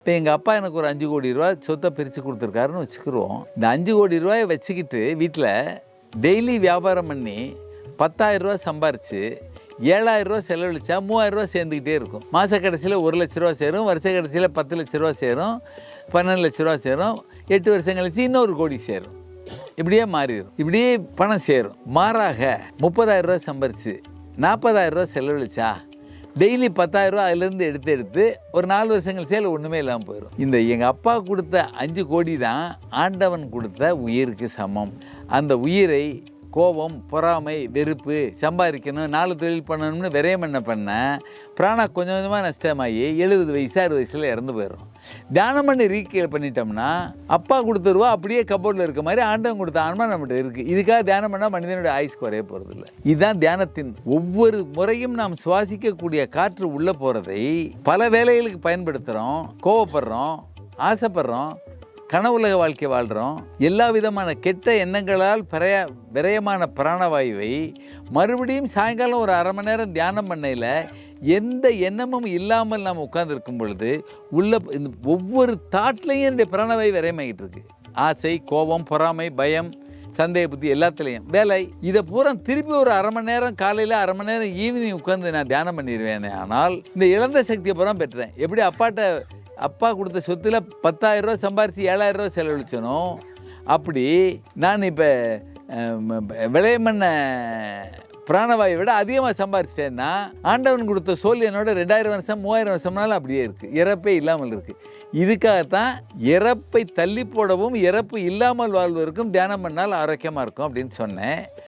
இப்போ எங்கள் அப்பா எனக்கு ஒரு 5 கோடி ரூபா சொத்தை பிரித்து கொடுத்துருக்காருன்னு வச்சுக்கிறோம். இந்த 5 கோடி ரூபாயை வச்சுக்கிட்டு வீட்டில் டெய்லி வியாபாரம் பண்ணி 10,000 ரூபா சம்பாரித்து 7,000 ரூபா செலவழிச்சா 3,000 ரூபா சேர்ந்துக்கிட்டே இருக்கும். மாத கடைசியில் 1 லட்ச ரூபா சேரும், வருஷ கடைசியில் 10 லட்ச ரூபா சேரும், 12 லட்ச ரூபா சேரும், 8 வருஷம் கழிச்சு இன்னொரு கோடி சேரும். இப்படியே மாறிடும், இப்படியே பணம் சேரும். மாறாக 30,000 ரூபா சம்பாரித்து 40,000 ரூபா செலவழிச்சா டெய்லி 10,000 ரூபா அதிலேருந்து எடுத்து ஒரு 4 வருஷம் கழிச்சு அதில் ஒன்றுமே இல்லாமல் போயிடும். இந்த எங்கள் அப்பா கொடுத்த 5 கோடி தான் ஆண்டவன் கொடுத்த உயிருக்கு சமம். அந்த உயிரை கோபம், பொறாமை, வெறுப்பு, சம்பாதிக்கணும், 4 தொழில் பண்ணணும்னு விரயம் பண்ண பிராணா கொஞ்சம் கொஞ்சமாக நஷ்டமாகி 70 வயசு 60 வயசில் இறந்து போயிடும். தியானம் பண்ணி ரீகேல் பண்ணிட்டோம்னா அப்பா கொடுத்த ரூபா அப்படியே கபோர்டில் இருக்க மாதிரி ஆண்டவன் கொடுத்த ஆன்மா நம்மகிட்ட இருக்குது. இதுக்காக தியானம் பண்ணால் மனிதனுடைய ஆயுசு குறைய போகிறதில்ல. இதுதான் தியானத்தின் ஒவ்வொரு முறையும் நாம் சுவாசிக்கக்கூடிய காற்று உள்ளே போகிறதை பல வேலைகளுக்கு பயன்படுத்துகிறோம், கோவப்படுறோம், ஆசைப்படுறோம், கனவுலக வாழ்க்கை வாழ்கிறோம். எல்லா விதமான கெட்ட எண்ணங்களால் விரயமான பிராணவாயுவை மறுபடியும் சாயங்காலம் ஒரு 1/2 மணி நேரம் தியானம் பண்ணையில் எந்த எண்ணமும் இல்லாமல் நாம் உட்கார்ந்துருக்கும் பொழுது உள்ள இந்த ஒவ்வொரு தாட்லையும் என்னுடைய பிராணவாயு விரயமாகிட்டு இருக்கு. ஆசை, கோபம், பொறாமை, பயம், சந்தேக புத்தி எல்லாத்துலேயும் வேலை. இதை பூரா திருப்பி ஒரு 1/2 மணி நேரம் காலையில் 1/2 மணி நேரம் ஈவினிங் உட்காந்து நான் தியானம் பண்ணிடுவேனே. ஆனால் இந்த இழந்த சக்தியை பூரா பெற்றேன். எப்படி அப்பா கொடுத்த சொத்தில் 10,000 ரூபா சம்பாரித்து 7,000 ரூபா செலவழிச்சனோ அப்படி நான் இப்போ விளையம் பண்ண பிராணவாயை விட அதிகமாக சம்பாரிச்சிட்டேன்னா ஆண்டவன் கொடுத்த சோல் என்னோட 2000 வருஷம் 3000 வருஷம்னாலும் அப்படியே இருக்குது, இறப்பே இல்லாமல் இருக்குது. இதுக்காகத்தான் இறப்பை தள்ளி போடவும் இறப்பு இல்லாமல் வாழ்வதற்கும் தியானம் பண்ணால் ஆரோக்கியமாக இருக்கும் அப்படின்னு சொன்னேன்.